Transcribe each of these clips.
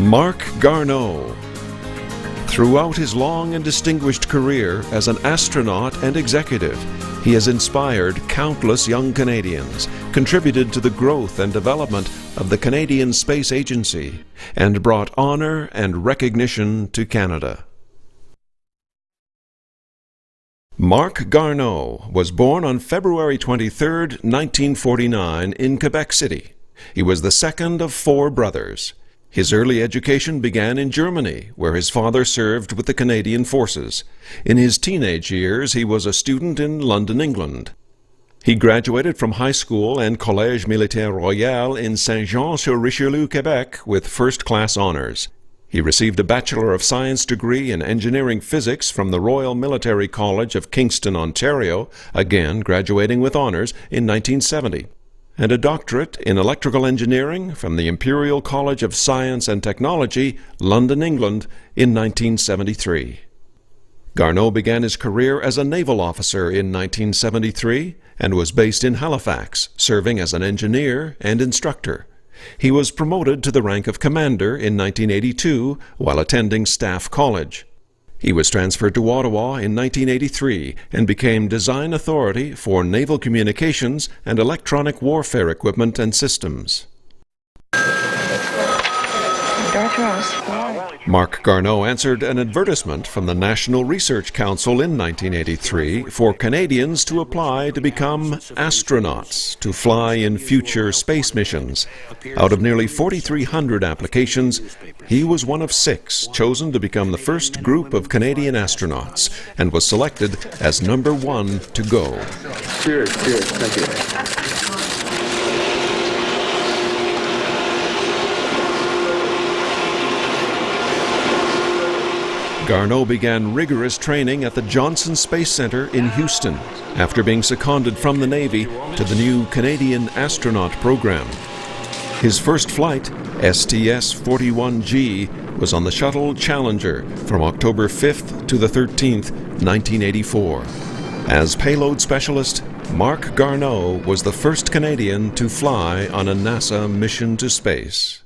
Marc Garneau. Throughout his long and distinguished career as an astronaut and executive, he has inspired countless young Canadians, contributed to the growth and development of the Canadian Space Agency, and brought honor and recognition to Canada. Marc Garneau was born on February 23, 1949, in Quebec City. He was the second of 4 brothers. His early education began in Germany, where his father served with the Canadian Forces. In his teenage years, he was a student in London, England. He graduated from high school and Collège Militaire Royal in Saint-Jean-sur-Richelieu, Quebec, with first-class honors. He received a Bachelor of Science degree in Engineering Physics from the Royal Military College of Kingston, Ontario, again graduating with honors in 1970. And a doctorate in electrical engineering from the Imperial College of Science and Technology, London, England, in 1973. Garneau began his career as a naval officer in 1973 and was based in Halifax, serving as an engineer and instructor. He was promoted to the rank of commander in 1982 while attending Staff College. He was transferred to Ottawa in 1983 and became design authority for naval communications and electronic warfare equipment and systems. Marc Garneau answered an advertisement from the National Research Council in 1983 for Canadians to apply to become astronauts to fly in future space missions. Out of nearly 4,300 applications, he was one of 6 chosen to become the first group of Canadian astronauts and was selected as number 1 to go. Cheers, thank you. Garneau began rigorous training at the Johnson Space Center in Houston after being seconded from the Navy to the new Canadian astronaut program. His first flight, STS-41G, was on the shuttle Challenger from October 5th to the 13th, 1984. As payload specialist, Marc Garneau was the first Canadian to fly on a NASA mission to space.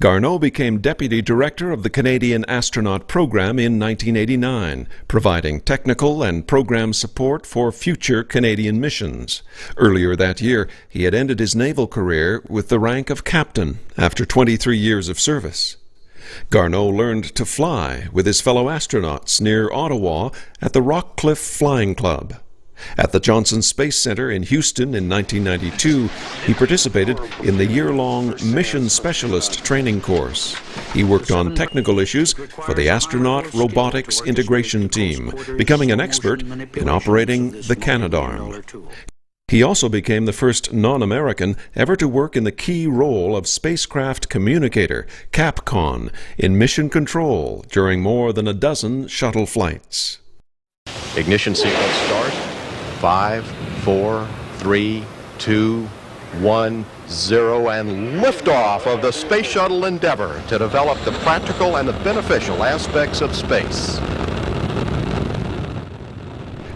Garneau became Deputy Director of the Canadian Astronaut Program in 1989, providing technical and program support for future Canadian missions. Earlier that year, he had ended his naval career with the rank of captain after 23 years of service. Garneau learned to fly with his fellow astronauts near Ottawa at the Rockcliffe Flying Club. At the Johnson Space Center in Houston in 1992, he participated in the year-long Mission Specialist training course. He worked on technical issues for the Astronaut Robotics Integration Team, becoming an expert in operating the Canadarm. He also became the first non-American ever to work in the key role of spacecraft communicator, CAPCON, in mission control during more than a dozen shuttle flights. Ignition sequence start. 5, 4, 3, 2, 1, 0, and liftoff of the Space Shuttle Endeavour to develop the practical and the beneficial aspects of space.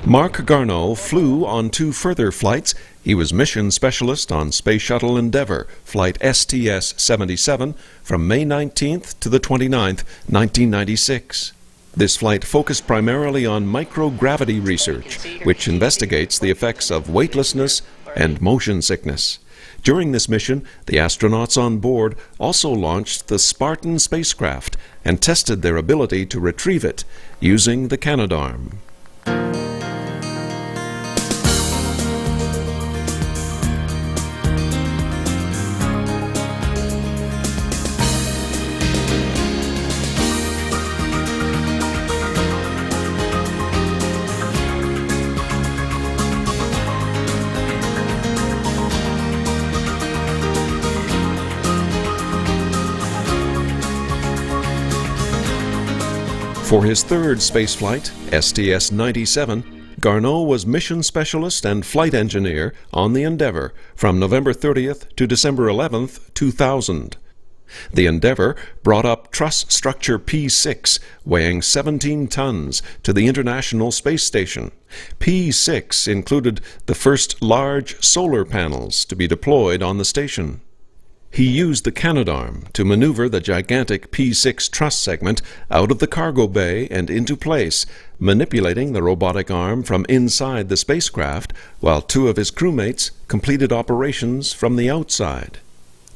Marc Garneau flew on 2 further flights. He was mission specialist on Space Shuttle Endeavour, flight STS-77, from May 19th to the 29th, 1996. This flight focused primarily on microgravity research, which investigates the effects of weightlessness and motion sickness. During this mission, the astronauts on board also launched the Spartan spacecraft and tested their ability to retrieve it using the Canadarm. For his third spaceflight, STS-97, Garneau was mission specialist and flight engineer on the Endeavour from November 30th to December 11th, 2000. The Endeavour brought up truss structure P6, weighing 17 tons, to the International Space Station. P6 included the first large solar panels to be deployed on the station. He used the Canadarm to maneuver the gigantic P-6 truss segment out of the cargo bay and into place, manipulating the robotic arm from inside the spacecraft, while two of his crewmates completed operations from the outside.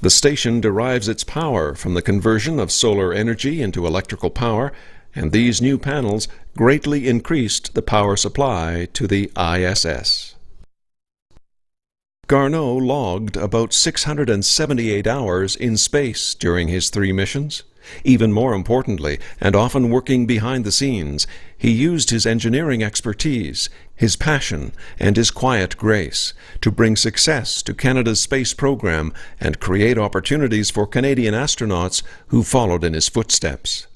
The station derives its power from the conversion of solar energy into electrical power, and these new panels greatly increased the power supply to the ISS. Garneau logged about 678 hours in space during his 3 missions. Even more importantly, and often working behind the scenes, he used his engineering expertise, his passion, and his quiet grace to bring success to Canada's space program and create opportunities for Canadian astronauts who followed in his footsteps.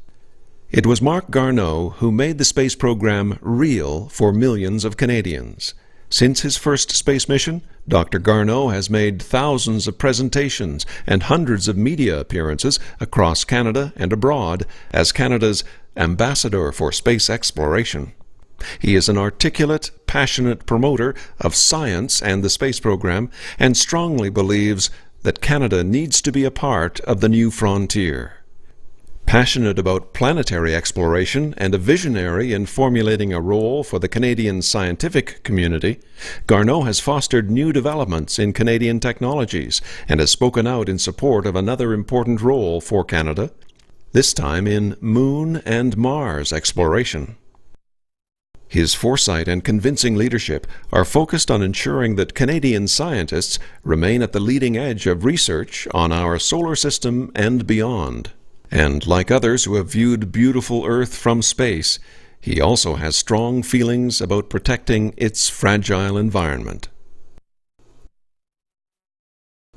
It was Marc Garneau who made the space program real for millions of Canadians. Since his first space mission, Dr. Garneau has made thousands of presentations and hundreds of media appearances across Canada and abroad as Canada's ambassador for space exploration. He is an articulate, passionate promoter of science and the space program, and strongly believes that Canada needs to be a part of the new frontier. Passionate about planetary exploration and a visionary in formulating a role for the Canadian scientific community, Garneau has fostered new developments in Canadian technologies and has spoken out in support of another important role for Canada, this time in Moon and Mars exploration. His foresight and convincing leadership are focused on ensuring that Canadian scientists remain at the leading edge of research on our solar system and beyond. And like others who have viewed beautiful Earth from space, he also has strong feelings about protecting its fragile environment.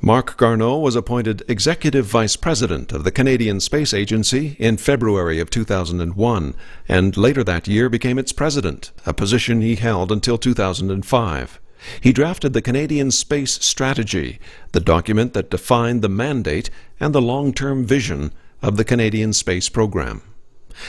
Marc Garneau was appointed Executive Vice President of the Canadian Space Agency in February of 2001, and later that year became its President, a position he held until 2005. He drafted the Canadian Space Strategy, the document that defined the mandate and the long-term vision of the Canadian space program.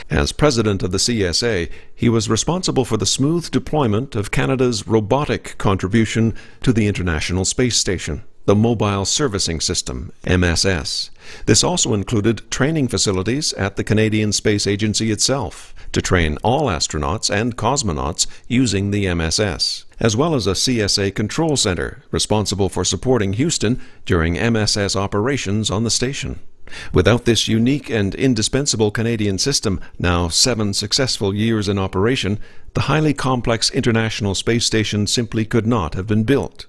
As president of the CSA, he was responsible for the smooth deployment of Canada's robotic contribution to the International Space Station, the Mobile Servicing System, MSS. This also included training facilities at the Canadian Space Agency itself to train all astronauts and cosmonauts using the MSS, as well as a CSA control center responsible for supporting Houston during MSS operations on the station. Without this unique and indispensable Canadian system, now 7 successful years in operation, the highly complex International Space Station simply could not have been built.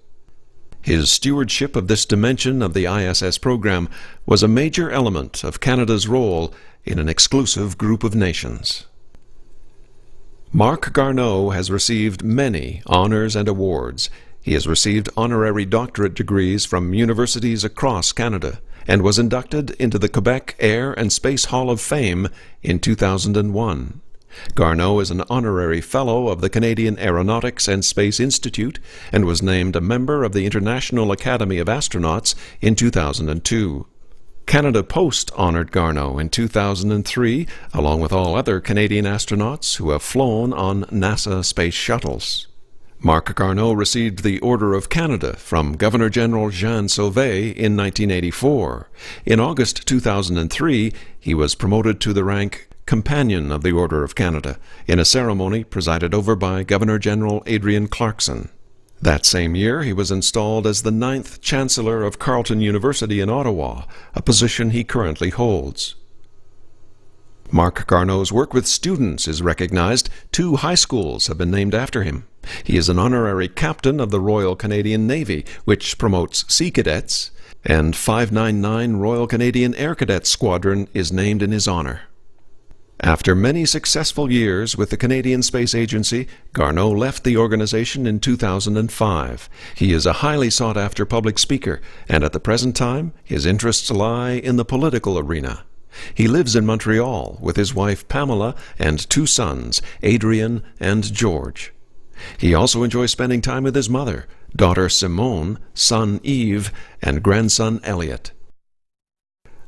His stewardship of this dimension of the ISS program was a major element of Canada's role in an exclusive group of nations. Marc Garneau has received many honors and awards. He has received honorary doctorate degrees from universities across Canada, and was inducted into the Quebec Air and Space Hall of Fame in 2001. Garneau is an honorary fellow of the Canadian Aeronautics and Space Institute and was named a member of the International Academy of Astronauts in 2002. Canada Post honored Garneau in 2003, along with all other Canadian astronauts who have flown on NASA space shuttles. Marc Garneau received the Order of Canada from Governor-General Jean Sauvé in 1984. In August 2003, he was promoted to the rank Companion of the Order of Canada in a ceremony presided over by Governor-General Adrian Clarkson. That same year, he was installed as the 9th Chancellor of Carleton University in Ottawa, a position he currently holds. Marc Garneau's work with students is recognized. 2 high schools have been named after him. He is an honorary captain of the Royal Canadian Navy, which promotes Sea Cadets, and 599 Royal Canadian Air Cadets Squadron is named in his honor. After many successful years with the Canadian Space Agency, Garneau left the organization in 2005. He is a highly sought-after public speaker, and at the present time, his interests lie in the political arena. He lives in Montreal with his wife Pamela and 2 sons, Adrian and George. He also enjoys spending time with his mother, daughter Simone, son Yves, and grandson Elliot.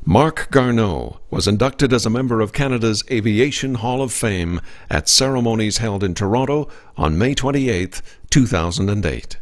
Marc Garneau was inducted as a member of Canada's Aviation Hall of Fame at ceremonies held in Toronto on May 28, 2008.